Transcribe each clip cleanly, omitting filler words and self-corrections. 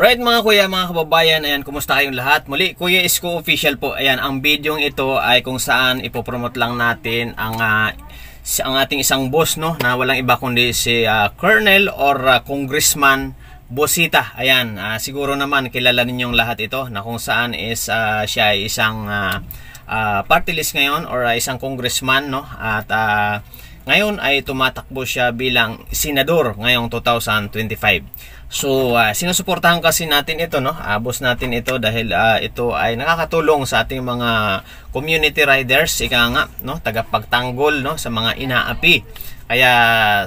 Right mga kuya, mga kababayan, ayan, kumusta kayong lahat? Muli, Kuya Isko Official po. Ayan, ang video ito ay kung saan ipopromote lang natin ang ating isang boss, no, na walang iba kundi si Colonel or Congressman Bosita. Ayan, siguro naman kilala ninyong lahat ito, na kung saan is siya ay isang party list ngayon or isang congressman, no, at ngayon ay tumatakbo siya bilang senador ngayong 2025. So sinusuportahan kasi natin ito, no, boss natin ito, dahil ito ay nakakatulong sa ating mga community riders, ika nga, no, tagapagtanggol, no, sa mga inaapi. Kaya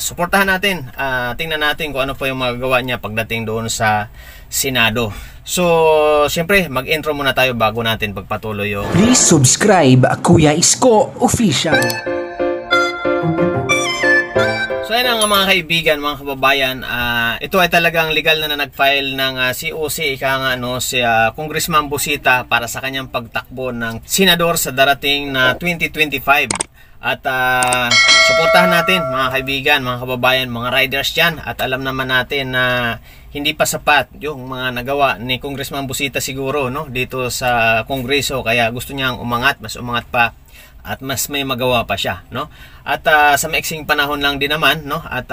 suportahan natin, tingnan natin kung ano po yung magagawa niya pagdating doon sa Senado. So siyempre mag-intro muna tayo bago natin pagpatuloy yung... Please subscribe Kuya Isko Official. So ayan nga mga kaibigan, mga kababayan, ito ay talagang legal na nag-file ng COC, ika nga, no, si Congressman Bosita para sa kanyang pagtakbo ng senador sa darating na 2025. At suportahan natin mga kaibigan, mga kababayan, mga riders dyan. At alam naman natin na hindi pa sapat yung mga nagawa ni Congressman Bosita siguro, no, dito sa Kongreso. Kaya gusto niyang umangat, mas umangat pa, at mas may magawa pa siya, no? At sa maiksing panahon lang din naman, no? At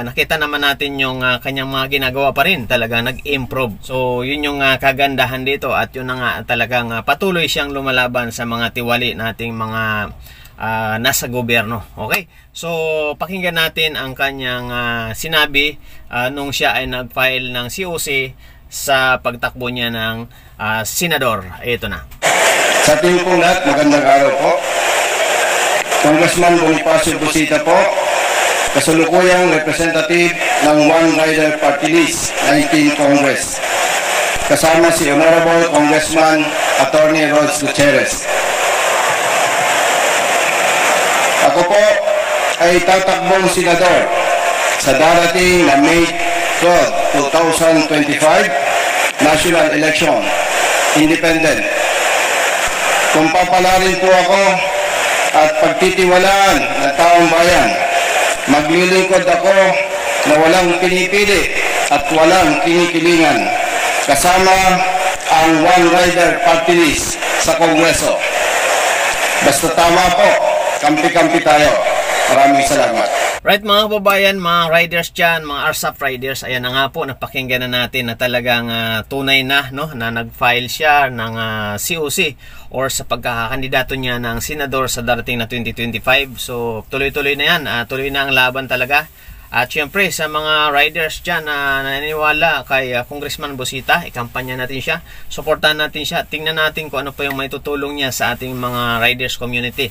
nakita naman natin yung kanyang mga ginagawa pa rin, talaga nag-improve. So yun yung kagandahan dito, at yun na nga talagang patuloy siyang lumalaban sa mga tiwali nating mga nasa gobyerno. Okay? So pakinggan natin ang kanyang sinabi nung siya ay nag-file ng COC sa pagtakbo niya ng senador. Ito na. Sa ating pong lahat, magandang araw po. Congressman Bonifacio Bosita po, kasalukuyang representative ng One Rider Party List, 19 Congress. Kasama si Honorable Congressman Attorney Rods Gutierrez. Ako po ay tatakbong senador sa darating na May 12, 2025 national election, independent. Kung papalarin po ako at pagtitiwalaan ng taong bayan, maglilingkod ako na walang pinipili at walang kinikilingan, kasama ang One Rider Party List sa Kongreso. Basta tama po, kampi-kampi tayo. Maraming salamat. Right mga kababayan, mga riders dyan, mga RSAF riders, ayan na nga po, napakinggan na natin na talagang tunay na, no, na nag-file siya ng COC or sa pagkakakandidato niya ng senador sa darating na 2025. So tuloy-tuloy na yan, tuloy na ang laban talaga. At syempre sa mga riders dyan na naniniwala kay Congressman Bosita, ikampanya natin siya, supportan natin siya, tingnan natin kung ano pa yung may tutulong niya sa ating mga riders community,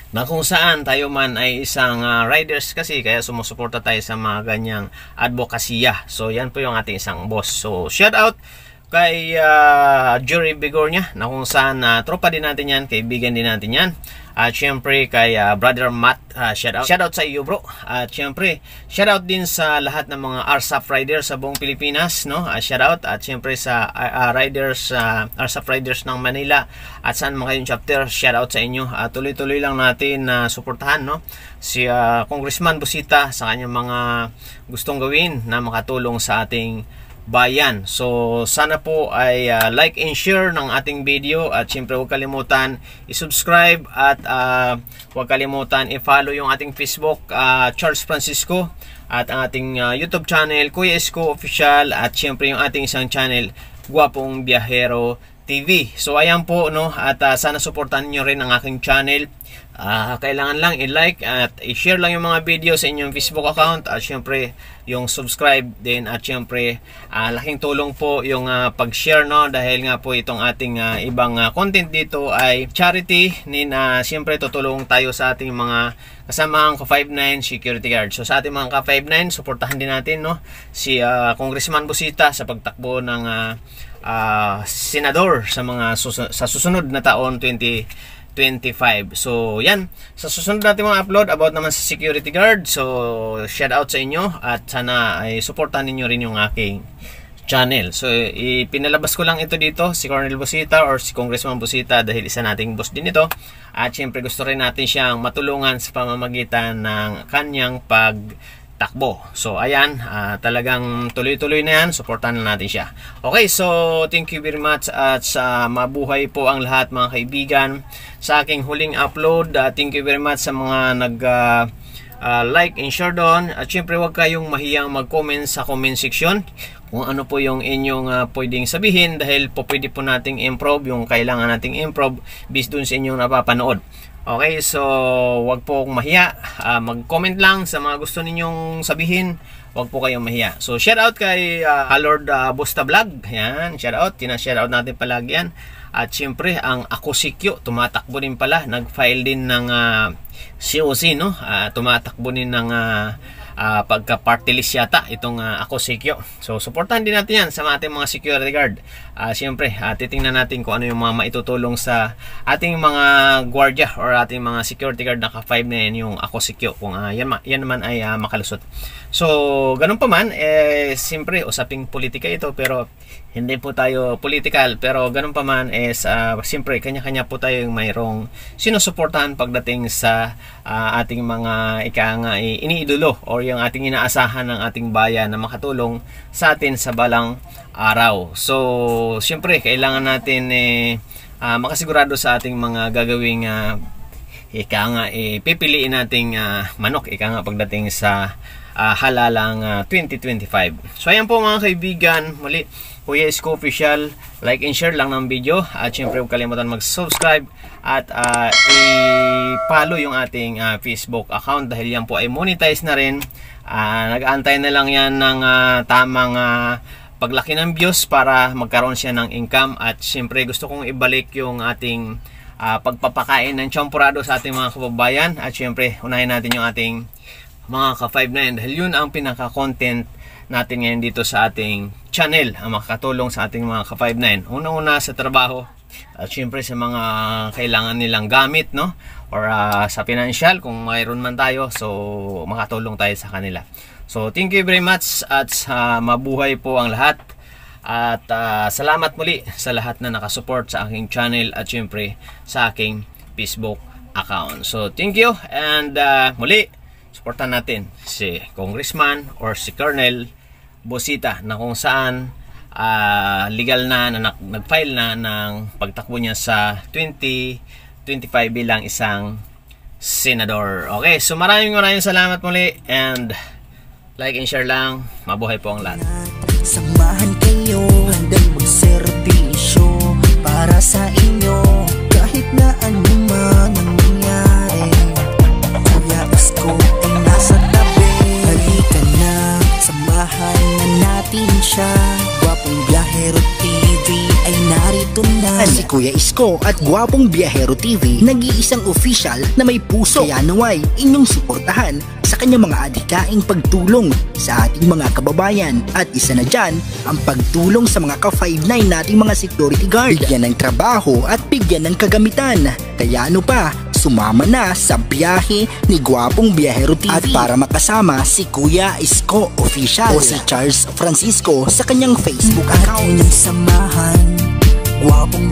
na kung saan tayo man ay isang riders kasi, kaya sumusuporta tayo sa mga ganyang advokasya. So yan po yung ating isang boss. So shout out kay Jury Bigornia, na kung saan tropa din natin yan, kaibigan din natin yan. At syempre kay Brother Matt, shout out sa iyo bro. At syempre shout out din sa lahat ng mga RSAF riders sa buong Pilipinas, no, shout out. At syempre sa riders, RSAF riders ng Manila at saan mga kayong chapter, shout out sa inyo. Tuloy-tuloy lang natin na suportahan, no, si Congressman Bosita sa kanyang mga gustong gawin na makatulong sa ating bayan. So sana po ay like and share ng ating video, at syempre huwag kalimutan i-subscribe, at huwag kalimutan i-follow yung ating Facebook, Charles Francisco, at ang ating YouTube channel, Kuya Isko Official, at syempre yung ating isang channel, Guwapong Biyahero TV. So ayan po, no, at sana suportahan niyo rin ang aking channel. Kailangan lang i-like at i-share lang yung mga video sa inyong Facebook account, at syempre yung subscribe din, at syempre laking tulong po yung pag-share, no, dahil nga po itong ating ibang content dito ay charity din, syempre tutulong tayo sa ating mga kasamang ka-59 security guard. So sa ating mga ka-59, suportahan din natin, no, si Congressman Bosita sa pagtakbo ng senador sa susunod na taon 2025. So yan, sa susunod natin mga upload about naman sa security guard. So shout out sa inyo, at sana ay suportahan ninyo rin yung aking channel. So ipinalabas ko lang ito dito, si Colonel Bosita or si Congressman Bosita, dahil isa nating boss din ito, at syempre gusto rin natin siyang matulungan sa pamamagitan ng kanyang takbo. So ayan, talagang tuloy-tuloy na yan, supportan na natin siya. Okay, so thank you very much at mabuhay po ang lahat mga kaibigan sa aking huling upload. Thank you very much sa mga nag like and share doon. At syempre huwag kayong mahiyang mag-comment sa comment section kung ano po yung inyong pwedeng sabihin, dahil po pwede po nating improve yung kailangan nating improve based dun sa inyong napapanood. Okay, so wag po akong mahiya, mag-comment lang sa mga gusto ninyong sabihin, wag po kayong mahiya. So shout out kay Lord Busta Vlog, yan, shout out, shout out natin palagi yan. At syempre ang Ako Sikyo, tumatakbo din pala, nag-file din ng COC, no? Tumatakbo din ng pagka-party list yata itong Ako Sikyo. So supportahan din natin yan sa ating mga security guard. Siyempre titingnan natin kung ano yung mga maitutulong sa ating mga gwardiya or ating mga security guard na ka-5 na yan, yung Ako Sikyo, kung yan naman ay makalusot. So ganun pa man, siyempre usaping politika ito, pero hindi po tayo political, pero ganun pa man siyempre kanya-kanya po tayo yung mayroong sinusuportahan pagdating sa ating mga iniidolo or yung ating inaasahan ng ating bayan na makatulong sa atin sa balang araw. So siyempre kailangan natin makasigurado sa ating mga gagawing pipiliin nating manok pagdating sa halalang 2025. So ayan po mga kaibigan, muli Kuya Isko Official, like and share lang ng video, at syempre huwag kalimutan mag-subscribe at i-follow yung ating Facebook account, dahil yan po ay monetize na rin. Nag-aantay na lang yan ng tamang paglaki ng views para magkaroon siya ng income. At syempre gusto kong ibalik yung ating pagpapakain ng champurado sa ating mga kababayan, at syempre unahin natin yung ating mga ka-5-9, dahil yun ang pinaka-content natin ngayon dito sa ating channel, ang makakatulong sa ating mga ka-5-9. Una-una sa trabaho, at syempre sa mga kailangan nilang gamit, no? Or sa financial, kung mayroon man tayo, so makatulong tayo sa kanila. So thank you very much, at mabuhay po ang lahat. At salamat muli sa lahat na nakasupport sa aking channel, at syempre sa aking Facebook account. So thank you, and muli supportan natin si Congressman or si Colonel Busita, na kung saan legal na nag-file na ng pagtakbo niya sa 2025 bilang isang senador. Okay, so maraming salamat muli, and like and share lang. Mabuhay po ang lahat. Samahan kayo, handang magserbisyo para sa inyo, kahit na anuman ang nangyari. Kuya Isko ay nasa tabi, halika na, samahan na natin siya. Gwapong Biyahero TV ay narito na. Si Kuya Isko at Gwapong Biyahero TV, nag-iisang official na may puso. Kaya naway inyong suportahan sa kanyang mga adhikaing pagtulong sa ating mga kababayan. At isa na dyan ang pagtulong sa mga ka-5-9 nating mga security guard, bigyan ng trabaho at bigyan ng kagamitan. Kaya ano pa, sumama na sa biyahe ni Gwapong Biyahero TV. At para makasama si Kuya Isko Official o si Charles Francisco sa kanyang Facebook account. Samahan Gwapong